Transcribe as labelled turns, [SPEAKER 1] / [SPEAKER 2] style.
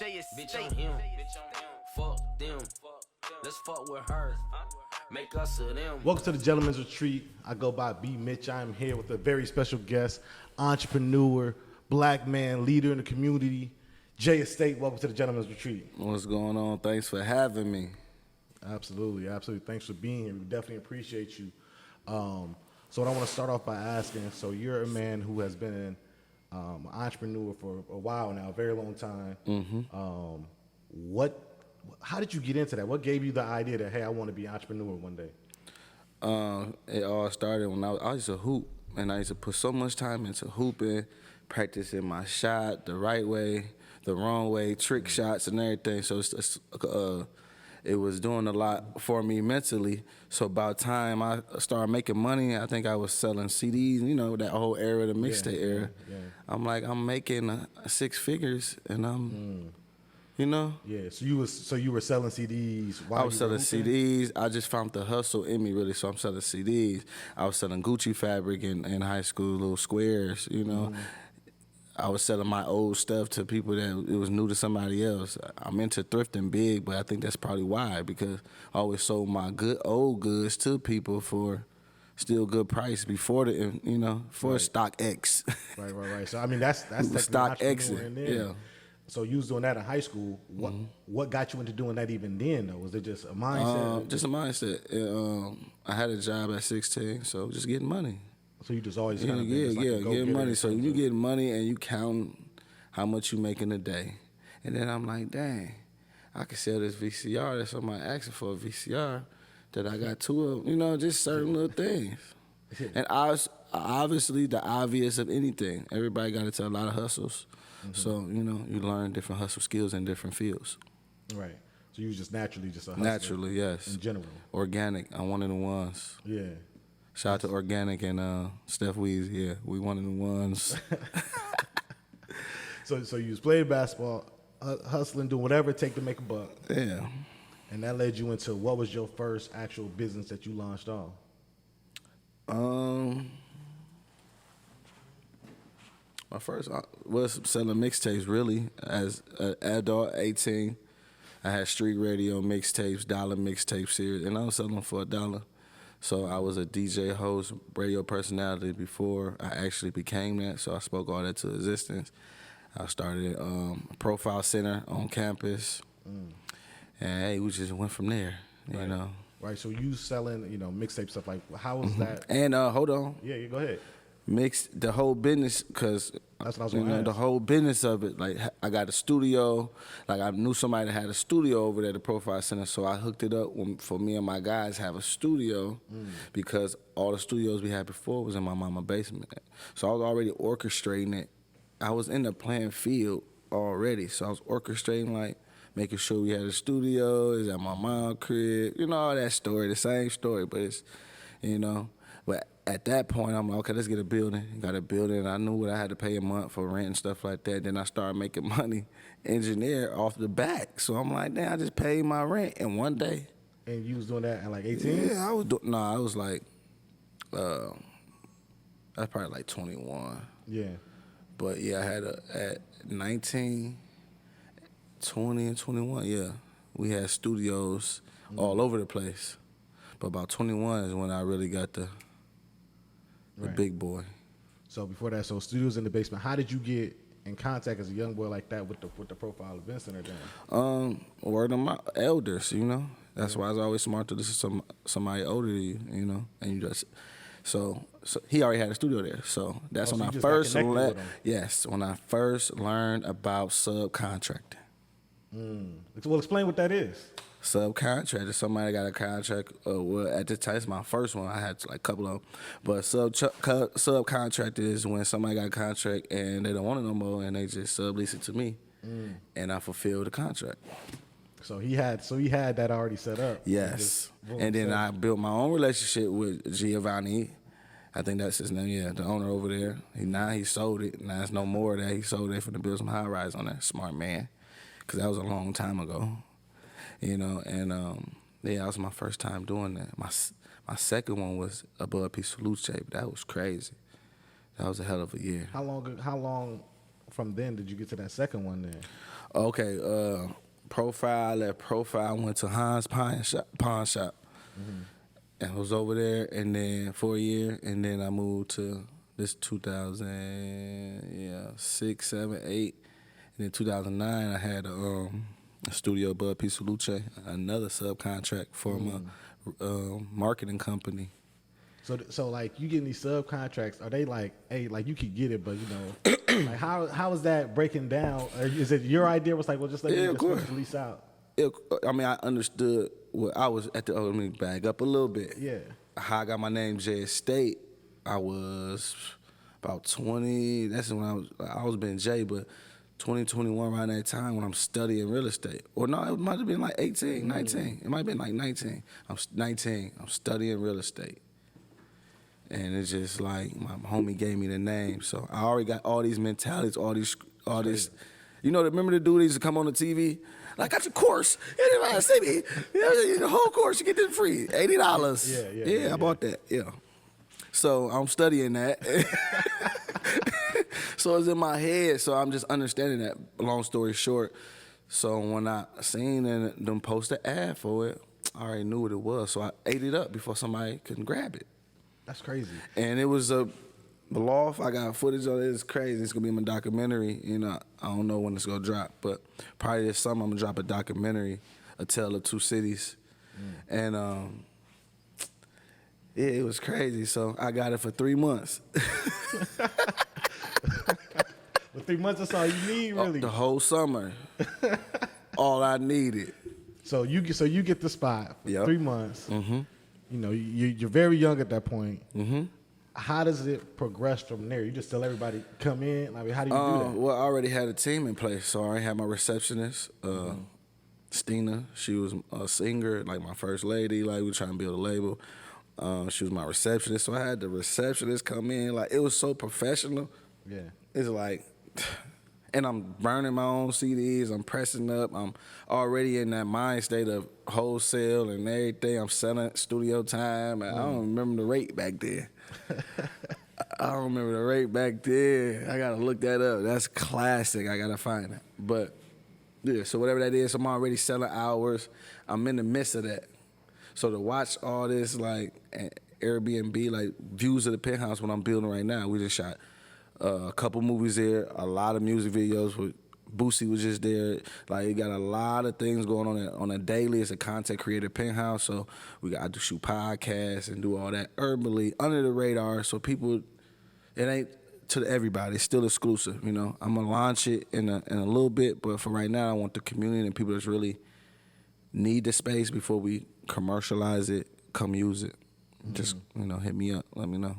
[SPEAKER 1] Bitch on him. Fuck them. Let's fuck with her. Make us a them.
[SPEAKER 2] Welcome to the Gentleman's Retreat. I go by B. Mitch. I am here with a very special guest, entrepreneur, black man, leader in the community, Jayestate. Welcome to the Gentleman's Retreat.
[SPEAKER 3] What's going on? Thanks for having me.
[SPEAKER 2] Absolutely. Thanks for being here. We definitely appreciate you. So what I want to start off by asking, so you're a man who has been an entrepreneur for a while now, a very long time. Mm-hmm. How did you get into that? What gave you the idea that, hey, I want to be an entrepreneur one day?
[SPEAKER 3] It all started when I used to hoop, and I used to put so much time into hooping, practicing my shot the right way, the wrong way, trick shots and everything. So it was doing a lot for me mentally. So by the time I started making money, I think I was selling CDs, you know, that whole era, the mixtape era. Yeah. I'm like, I'm making six figures, and I'm, you know.
[SPEAKER 2] Yeah. So you were selling CDs.
[SPEAKER 3] I was selling CDs. I just found the hustle in me, really. So I'm selling CDs. I was selling Gucci fabric in high school, little squares, you know. I was selling my old stuff to people that it was new to somebody else. I'm into thrifting big, but I think that's probably why, because I always sold my old goods to people for still good price before the, you know, for stock X.
[SPEAKER 2] Right. So I mean that's
[SPEAKER 3] stock X. Yeah.
[SPEAKER 2] So you was doing that in high school. What got you into doing that even then though? Was it just a mindset?
[SPEAKER 3] Just a mindset. I had a job at 16, so just getting money.
[SPEAKER 2] So you just always
[SPEAKER 3] getting money. So you get money and you count how much you make in a day, and then I'm like, dang, I can sell this VCR that somebody asking for a VCR that I got two of, you know, just certain little things. And obviously the obvious of anything, everybody got into a lot of hustles. So you know, you learn different hustle skills in different fields.
[SPEAKER 2] Right. So you was just naturally just a hustler.
[SPEAKER 3] Naturally, yes.
[SPEAKER 2] In general. Organic.
[SPEAKER 3] I'm one of the ones.
[SPEAKER 2] Yeah.
[SPEAKER 3] Shout out to Organic and Steph Weezy. Yeah, we one of the ones.
[SPEAKER 2] So you was playing basketball, hustling, doing whatever it take to make a buck.
[SPEAKER 3] Yeah. And
[SPEAKER 2] that led you into, what was your first actual business that you launched on?
[SPEAKER 3] My first was selling mixtapes, really. As an adult, 18, I had street radio mixtapes, dollar mixtape series, and I was selling them for $1. So I was a DJ, host, radio personality before I actually became that. So I spoke all that to existence. I started a profile center on campus, and hey, we just went from there. You know.
[SPEAKER 2] Right. So you selling, you know, mixtape stuff, like how was that?
[SPEAKER 3] And hold on.
[SPEAKER 2] Yeah, go ahead.
[SPEAKER 3] Mixed the whole business, because
[SPEAKER 2] that's what I was going to ask.
[SPEAKER 3] The whole business of it. Like, I got a studio. Like, I knew somebody that had a studio over there at the Profile Center, so I hooked it up for me and my guys have a studio, because all the studios we had before was in my mama's basement. So I was already orchestrating it. I was in the playing field already, so I was orchestrating, like, making sure we had a studio, is at my mom's crib, you know, all that story, the same story, but it's, you know, but at that point, I'm like, okay, let's get a building. Got a building. I knew what I had to pay a month for rent and stuff like that. Then I started making money, engineer off the back. So I'm like, damn, I just paid my rent in one day.
[SPEAKER 2] And you was doing that at like 18?
[SPEAKER 3] Yeah, I was doing, I was like, that's probably like 21.
[SPEAKER 2] Yeah.
[SPEAKER 3] But yeah, I had at 19, 20, and 21, yeah, we had studios all over the place. But about 21 is when I really got the big boy.
[SPEAKER 2] So before that, so studios in the basement. How did you get in contact as a young boy like that with the Profile Event Center then?
[SPEAKER 3] Word of my elders, you know. That's why it's always smart to listen to somebody older than you know. And you just so he already had a studio there. So that's when I first learned. Yes, when I first learned about subcontracting.
[SPEAKER 2] Well, explain what that is.
[SPEAKER 3] Subcontractor, somebody got a contract. Well, at the time, it's my first one. I had like a couple of them. But subcontractor is when somebody got a contract and they don't want it no more, and they just sublease it to me, and I fulfill the contract.
[SPEAKER 2] So he had that already set up.
[SPEAKER 3] Yes, and then I built my own relationship with Giovanni. I think that's his name. Yeah, the owner over there. He sold it. Now it's no more of that. He sold it for to build some high rise on that. Smart man, because that was a long time ago. You know, and yeah, that was my first time doing that. My second one was Above Peace Salute Shape. That was crazy. That was a hell of a year.
[SPEAKER 2] How long from then did you get to that second one then?
[SPEAKER 3] Okay, Profile, I left Profile, went to Hans Pawn Shop, and was over there, and then for a year, and then I moved to this 2006, 7, 8, and then 2009 I had a studio, Bud Piece of Luce, another subcontract for my marketing company.
[SPEAKER 2] So like you getting these subcontracts, are they like, hey, like you could get it, but you know, like how is that breaking down? Or is it your idea was like, well, just let me just release out?
[SPEAKER 3] I mean, I understood what I was at the. Let me back up a little bit.
[SPEAKER 2] Yeah.
[SPEAKER 3] How I got my name Jayestate, I was about 20. That's when I was being Jay, but 2021 around that time when I'm studying real estate. Or no, it might have been like 18, 19. It might have been like 19. I'm 19. I'm studying real estate. And it's just like my homie gave me the name. So I already got all these mentalities, all this. You know, remember the dude that used to come on the TV? Like, I got your course. Anybody say me? The whole course, you get this free. $80. Yeah, I bought that. Yeah. So I'm studying that. So it's in my head. So I'm just understanding that. Long story short. So when I seen them post an ad for it, I already knew what it was. So I ate it up before somebody could grab it.
[SPEAKER 2] That's crazy.
[SPEAKER 3] And it was a loft. I got footage of it. It's crazy. It's gonna be in my documentary. You know, I don't know when it's gonna drop, but probably this summer I'm gonna drop a documentary, A Tale of Two Cities. And yeah, it was crazy. So I got it for 3 months.
[SPEAKER 2] Well, 3 months is all you need, really.
[SPEAKER 3] The whole summer. All I needed.
[SPEAKER 2] So you get the spot for 3 months.
[SPEAKER 3] Mm-hmm.
[SPEAKER 2] You know, you're very young at that point.
[SPEAKER 3] Mm-hmm.
[SPEAKER 2] How does it progress from there? You just tell everybody come in. I mean, how do you do that?
[SPEAKER 3] Well, I already had a team in place, so I already had my receptionist, Stina. She was a singer, like my first lady. Like we were trying to build a label. She was my receptionist, so I had the receptionist come in. Like it was so professional.
[SPEAKER 2] Yeah,
[SPEAKER 3] it's like. And I'm burning my own CDs. I'm pressing up. I'm already in that mind state of wholesale and everything. I'm selling studio time. And I don't remember the rate back then. I don't remember the rate back then. I got to look that up. That's classic. I got to find it. But, yeah, so whatever that is, I'm already selling hours. I'm in the midst of that. So to watch all this, like, Airbnb, like, views of the penthouse when I'm building right now, we just shot a couple movies there, a lot of music videos. With Boosie was just there. Like, you got a lot of things going on a daily. It's a content creator penthouse, so we got to shoot podcasts and do all that urbanly, under the radar, so people, it ain't to everybody. It's still exclusive, you know. I'm going to launch it in a little bit, but for right now, I want the community and people that really need the space before we commercialize it, come use it. Just, you know, hit me up. Let me know.